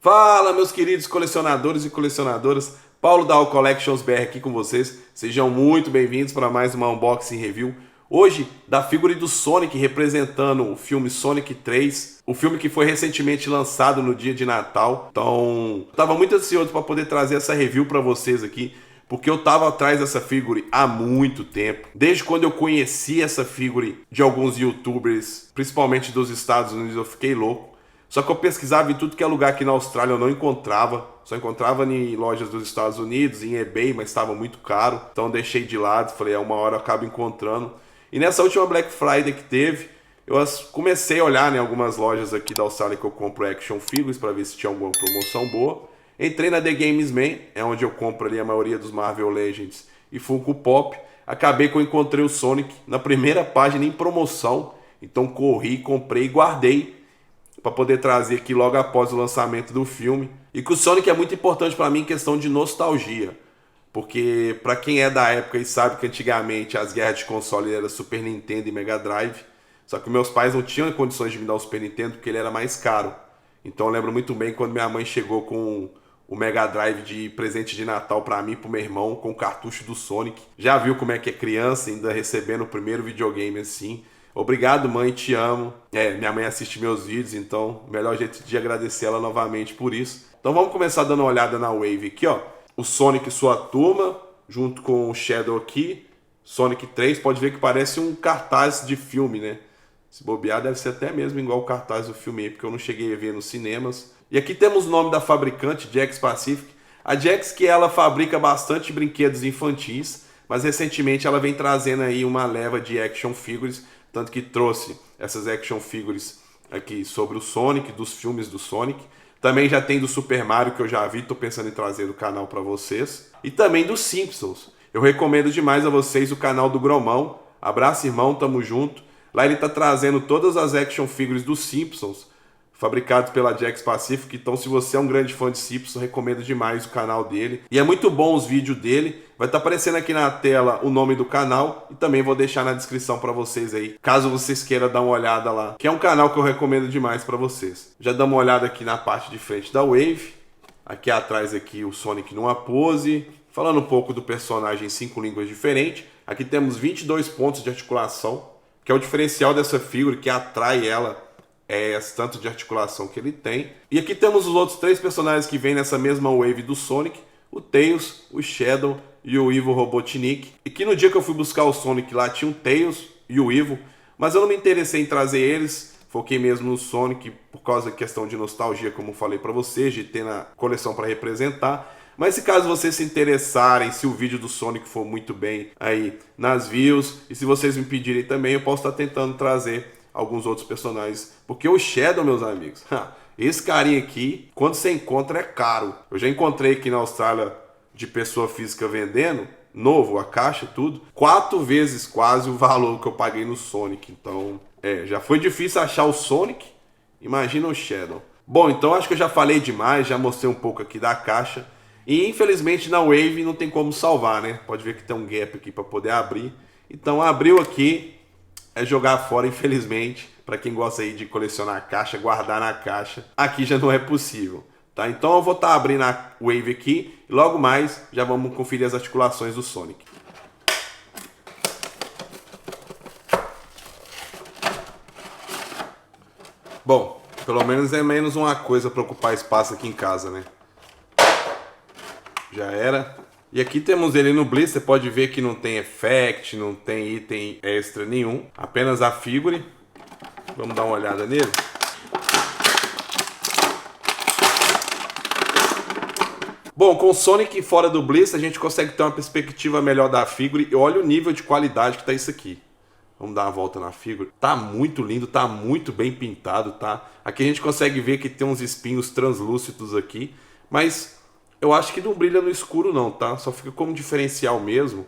Fala, meus queridos colecionadores e colecionadoras, Paulo da All Collections BR aqui com vocês. Sejam muito bem-vindos para mais uma unboxing review. Hoje, da figura do Sonic representando o filme Sonic 3, o filme que foi recentemente lançado no dia de Natal. Então, eu tava muito ansioso para poder trazer essa review para vocês aqui, porque eu tava atrás dessa figura há muito tempo. Desde quando eu conheci essa figura de alguns YouTubers, principalmente dos Estados Unidos, eu fiquei louco. Só que eu pesquisava em tudo que é lugar aqui na Austrália, eu não encontrava. Só encontrava em lojas dos Estados Unidos, em eBay, mas estava muito caro. Então deixei de lado, falei, uma hora eu acabo encontrando. E nessa última Black Friday que teve, eu comecei a olhar em algumas lojas aqui da Austrália que eu compro action figures para ver se tinha alguma promoção boa. Entrei na The Games Man, é onde eu compro ali a maioria dos Marvel Legends e Funko Pop. Acabei que eu encontrei o Sonic na primeira página em promoção. Então corri, comprei e guardei para poder trazer aqui logo após o lançamento do filme. E que o Sonic é muito importante para mim em questão de nostalgia. Porque para quem é da época e sabe que antigamente as guerras de console eram Super Nintendo e Mega Drive, só que meus pais não tinham condições de me dar o Super Nintendo porque ele era mais caro. Então eu lembro muito bem quando minha mãe chegou com o Mega Drive de presente de Natal para mim e pro meu irmão, com o cartucho do Sonic. Já viu como é que é criança ainda recebendo o primeiro videogame assim. Obrigado, mãe, te amo. Minha mãe assiste meus vídeos, então o melhor jeito de agradecer ela novamente por isso. Então vamos começar dando uma olhada na Wave aqui, ó. O Sonic e sua turma, junto com o Shadow aqui. Sonic 3, pode ver que parece um cartaz de filme, né? Se bobear deve ser até mesmo igual o cartaz do filme aí, porque eu não cheguei a ver nos cinemas. E aqui temos o nome da fabricante, Jakks Pacific. A Jakks que ela fabrica bastante brinquedos infantis, mas recentemente ela vem trazendo aí uma leva de action figures, tanto que trouxe essas action figures aqui sobre o Sonic, dos filmes do Sonic. Também já tem do Super Mario, que eu já vi, tô pensando em trazer do canal para vocês. E também dos Simpsons. Eu recomendo demais a vocês o canal do Gromão. Abraço, irmão, tamo junto. Lá ele tá trazendo todas as action figures dos Simpsons, fabricados pela Jakks Pacific. Então, se você é um grande fã de Simpsons, recomendo demais o canal dele. E é muito bom os vídeos dele. Vai estar aparecendo aqui na tela o nome do canal e também vou deixar na descrição para vocês aí, caso vocês queiram dar uma olhada lá, que é um canal que eu recomendo demais para vocês. Já damos uma olhada aqui na parte de frente da Wave. Aqui atrás aqui o Sonic numa pose. Falando um pouco do personagem em 5 línguas diferentes. Aqui temos 22 pontos de articulação, que é o diferencial dessa figura, que atrai ela. É esse tanto de articulação que ele tem. E aqui temos os outros 3 personagens que vêm nessa mesma Wave do Sonic. O Tails, o Shadow e o Ivo Robotnik. E que no dia que eu fui buscar o Sonic lá tinha o Tails e o Ivo. Mas eu não me interessei em trazer eles. Foquei mesmo no Sonic por causa da questão de nostalgia, como eu falei para vocês, de ter na coleção para representar. Mas se caso vocês se interessarem, se o vídeo do Sonic for muito bem aí nas views, e se vocês me pedirem também, eu posso estar tentando trazer alguns outros personagens. Porque o Shadow, meus amigos, esse carinha aqui, quando você encontra, é caro. Eu já encontrei aqui na Austrália de pessoa física vendendo, novo, a caixa, tudo, 4 vezes quase o valor que eu paguei no Sonic. Então, já foi difícil achar o Sonic, imagina o Shadow. Bom, então acho que eu já falei demais, já mostrei um pouco aqui da caixa. E infelizmente na Wave não tem como salvar, né? Pode ver que tem um gap aqui para poder abrir. Então abriu aqui, é jogar fora, infelizmente. Para quem gosta aí de colecionar caixa, guardar na caixa, aqui já não é possível, tá? Então eu vou estar abrindo a Wave aqui e logo mais já vamos conferir as articulações do Sonic. Bom, pelo menos é menos uma coisa para ocupar espaço aqui em casa, né? Já era. E aqui temos ele no Bliss, você pode ver que não tem effect, não tem item extra nenhum, apenas a figure. Vamos dar uma olhada nele. Bom, com o Sonic fora do Bliss, a gente consegue ter uma perspectiva melhor da figure. E olha o nível de qualidade que tá isso aqui. Vamos dar uma volta na figure. Tá muito lindo, tá muito bem pintado, tá? Aqui a gente consegue ver que tem uns espinhos translúcidos aqui, mas eu acho que não brilha no escuro não, tá? Só fica como diferencial mesmo.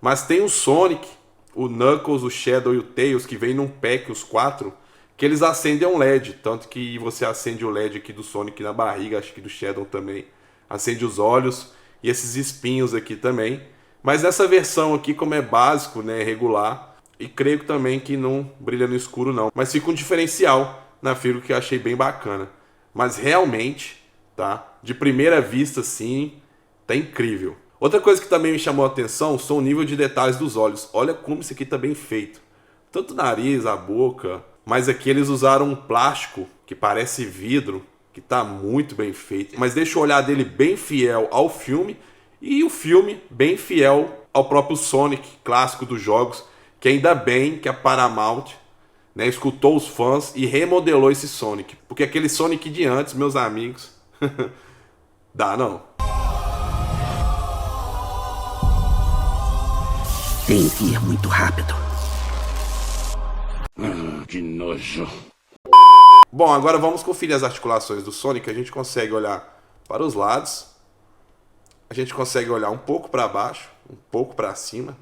Mas tem o Sonic, o Knuckles, o Shadow e o Tails, que vem num pack, os 4, que eles acendem um LED. Tanto que você acende o LED aqui do Sonic na barriga, acho que do Shadow também. Acende os olhos e esses espinhos aqui também. Mas nessa versão aqui, como é básico, né, regular, e creio também que não brilha no escuro não. Mas fica um diferencial na figura que eu achei bem bacana. Mas realmente tá? De primeira vista, sim, tá incrível. Outra coisa que também me chamou a atenção são o nível de detalhes dos olhos. Olha como isso aqui tá bem feito. Tanto o nariz, a boca, mas aqui eles usaram um plástico que parece vidro, que tá muito bem feito, mas deixa o olhar dele bem fiel ao filme e o filme bem fiel ao próprio Sonic, clássico dos jogos, que ainda bem que a Paramount, né, escutou os fãs e remodelou esse Sonic, porque aquele Sonic de antes, meus amigos, dá não. Tenho que ir muito rápido. Que nojo. Bom, agora vamos conferir as articulações do Sonic. A gente consegue olhar para os lados. A gente consegue olhar um pouco para baixo, um pouco para cima.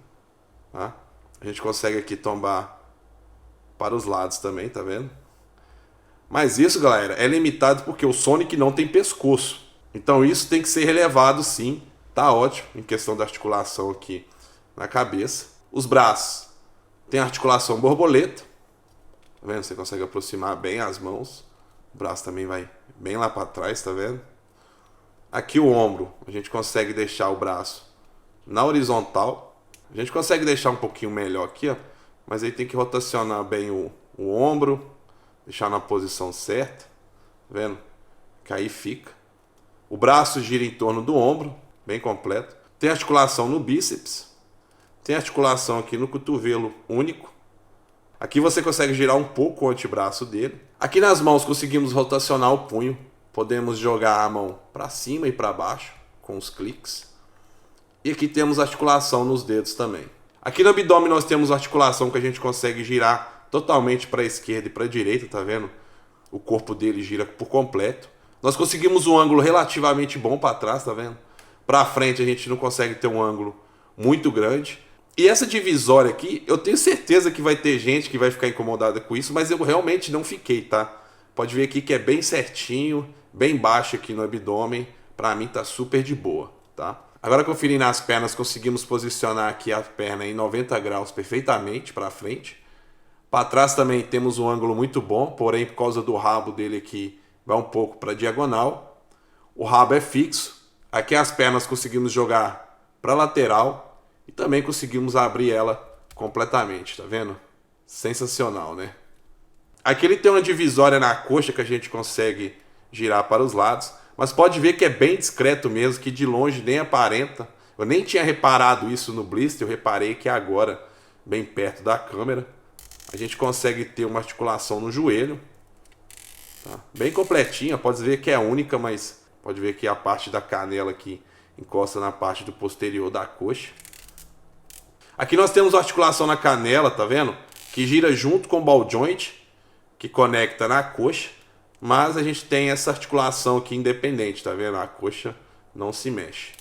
Tá? A gente consegue aqui tombar para os lados também, tá vendo? Mas isso, galera, é limitado porque o Sonic não tem pescoço. Então isso tem que ser relevado sim. Tá ótimo em questão da articulação aqui na cabeça. Os braços tem articulação borboleta. Tá vendo? Você consegue aproximar bem as mãos. O braço também vai bem lá para trás, tá vendo? Aqui o ombro, a gente consegue deixar o braço na horizontal. A gente consegue deixar um pouquinho melhor aqui, ó. Mas aí tem que rotacionar bem o ombro. Deixar na posição certa. Tá vendo? Que aí fica. O braço gira em torno do ombro, bem completo. Tem articulação no bíceps. Tem articulação aqui no cotovelo único. Aqui você consegue girar um pouco o antebraço dele. Aqui nas mãos conseguimos rotacionar o punho. Podemos jogar a mão para cima e para baixo com os cliques. E aqui temos articulação nos dedos também. Aqui no abdômen nós temos articulação que a gente consegue girar totalmente para a esquerda e para a direita, tá vendo? O corpo dele gira por completo. Nós conseguimos um ângulo relativamente bom para trás, tá vendo? Para frente a gente não consegue ter um ângulo muito grande. E essa divisória aqui, eu tenho certeza que vai ter gente que vai ficar incomodada com isso, mas eu realmente não fiquei, tá? Pode ver aqui que é bem certinho, bem baixo aqui no abdômen. Pra mim tá super de boa, tá? Agora conferindo as pernas, conseguimos posicionar aqui a perna em 90 graus perfeitamente para frente. Para trás também temos um ângulo muito bom, porém por causa do rabo dele aqui vai um pouco para diagonal. O rabo é fixo. Aqui as pernas conseguimos jogar para lateral. E também conseguimos abrir ela completamente, tá vendo? Sensacional, né? Aqui ele tem uma divisória na coxa que a gente consegue girar para os lados. Mas pode ver que é bem discreto mesmo, que de longe nem aparenta. Eu nem tinha reparado isso no blister, eu reparei que agora, bem perto da câmera. A gente consegue ter uma articulação no joelho. Tá? Bem completinha, pode ver que é única, mas pode ver que a parte da canela aqui encosta na parte do posterior da coxa. Aqui nós temos a articulação na canela, tá vendo? Que gira junto com o ball joint, que conecta na coxa. Mas a gente tem essa articulação aqui independente, tá vendo? A coxa não se mexe.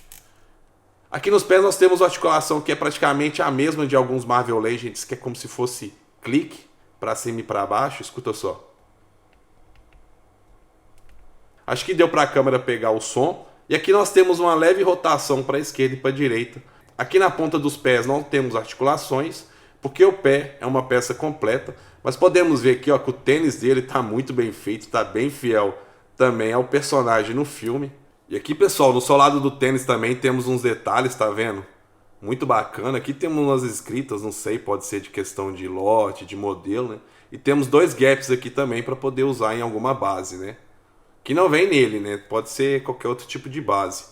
Aqui nos pés nós temos uma articulação que é praticamente a mesma de alguns Marvel Legends, que é como se fosse clique para cima e para baixo. Escuta só. Acho que deu para a câmera pegar o som. E aqui nós temos uma leve rotação para a esquerda e para a direita. Aqui na ponta dos pés não temos articulações, porque o pé é uma peça completa. Mas podemos ver aqui, ó, que o tênis dele está muito bem feito, está bem fiel também ao personagem no filme. E aqui, pessoal, no solado do tênis também temos uns detalhes, tá vendo? Muito bacana. Aqui temos umas escritas, não sei, pode ser de questão de lote, de modelo, né? E temos dois gaps aqui também para poder usar em alguma base, né? Que não vem nele, né? Pode ser qualquer outro tipo de base,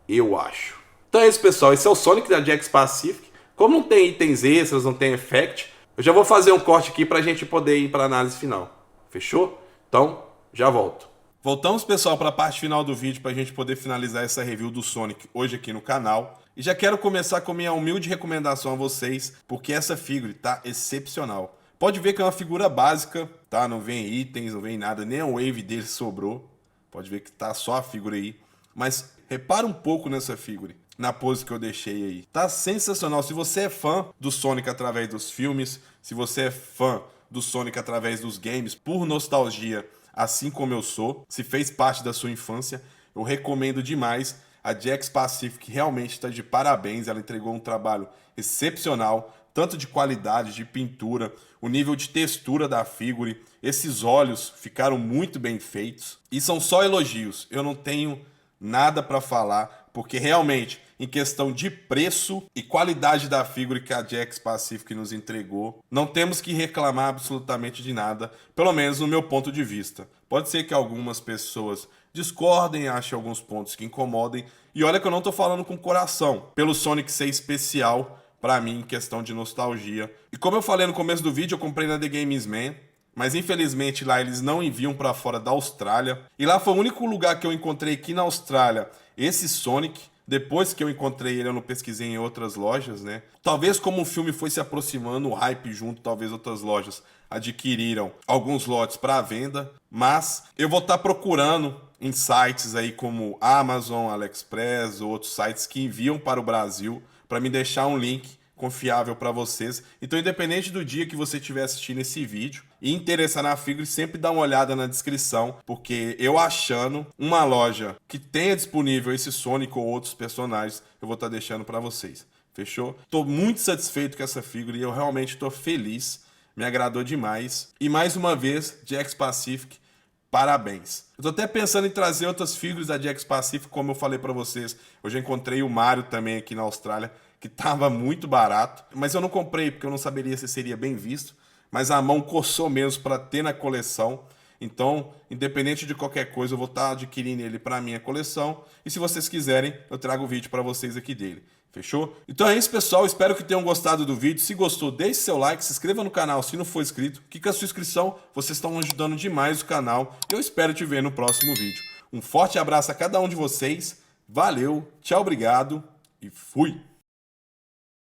eu acho. Então é isso, pessoal. Esse é o Sonic da Jakks Pacific. Como não tem itens extras, não tem effect, eu já vou fazer um corte aqui pra gente poder ir pra análise final. Fechou? Então, já volto. Voltamos, pessoal, para a parte final do vídeo pra gente poder finalizar essa review do Sonic hoje aqui no canal. E já quero começar com minha humilde recomendação a vocês, porque essa figure tá excepcional. Pode ver que é uma figura básica, tá? Não vem itens, não vem nada, nem a wave dele sobrou. Pode ver que tá só a figura aí. Mas repara um pouco nessa figure, na pose que eu deixei aí. Tá sensacional. Se você é fã do Sonic através dos filmes, se você é fã do Sonic através dos games, por nostalgia, assim como eu sou, se fez parte da sua infância, eu recomendo demais. A Jakks Pacific realmente está de parabéns. Ela entregou um trabalho excepcional, tanto de qualidade, de pintura, o nível de textura da figure. Esses olhos ficaram muito bem feitos e são só elogios. Eu não tenho nada para falar, porque realmente, em questão de preço e qualidade da figura que a Jakks Pacific nos entregou, não temos que reclamar absolutamente de nada, pelo menos no meu ponto de vista. Pode ser que algumas pessoas discordem, achem alguns pontos que incomodem, e olha que eu não tô falando com coração, pelo Sonic ser especial pra mim em questão de nostalgia. E como eu falei no começo do vídeo, eu comprei na The Games Man, mas infelizmente lá eles não enviam pra fora da Austrália. E lá foi o único lugar que eu encontrei aqui na Austrália esse Sonic. Depois que eu encontrei ele, eu não pesquisei em outras lojas, né? Talvez como o filme foi se aproximando, o hype junto, talvez outras lojas adquiriram alguns lotes para venda. Mas eu vou estar procurando em sites aí como Amazon, AliExpress, ou outros sites que enviam para o Brasil, para me deixar um link confiável para vocês. Então, independente do dia que você estiver assistindo esse vídeo e interessar na figura, sempre dá uma olhada na descrição, porque eu achando uma loja que tenha disponível esse Sonic ou outros personagens, eu vou estar deixando para vocês. Fechou? Tô muito satisfeito com essa figura e eu realmente tô feliz. Me agradou demais. E mais uma vez, Jakks Pacific, parabéns. Eu tô até pensando em trazer outras figuras da Jakks Pacific, como eu falei para vocês. Eu já encontrei o Mario também aqui na Austrália, que tava muito barato, mas eu não comprei porque eu não saberia se seria bem visto, mas a mão coçou mesmo para ter na coleção. Então, independente de qualquer coisa, eu vou estar adquirindo ele para minha coleção, e se vocês quiserem, eu trago o vídeo para vocês aqui dele. Fechou? Então é isso, pessoal. Espero que tenham gostado do vídeo. Se gostou, deixe seu like, se inscreva no canal se não for inscrito, que com a sua inscrição vocês estão ajudando demais o canal. Eu espero te ver no próximo vídeo. Um forte abraço a cada um de vocês. Valeu, tchau, obrigado e fui!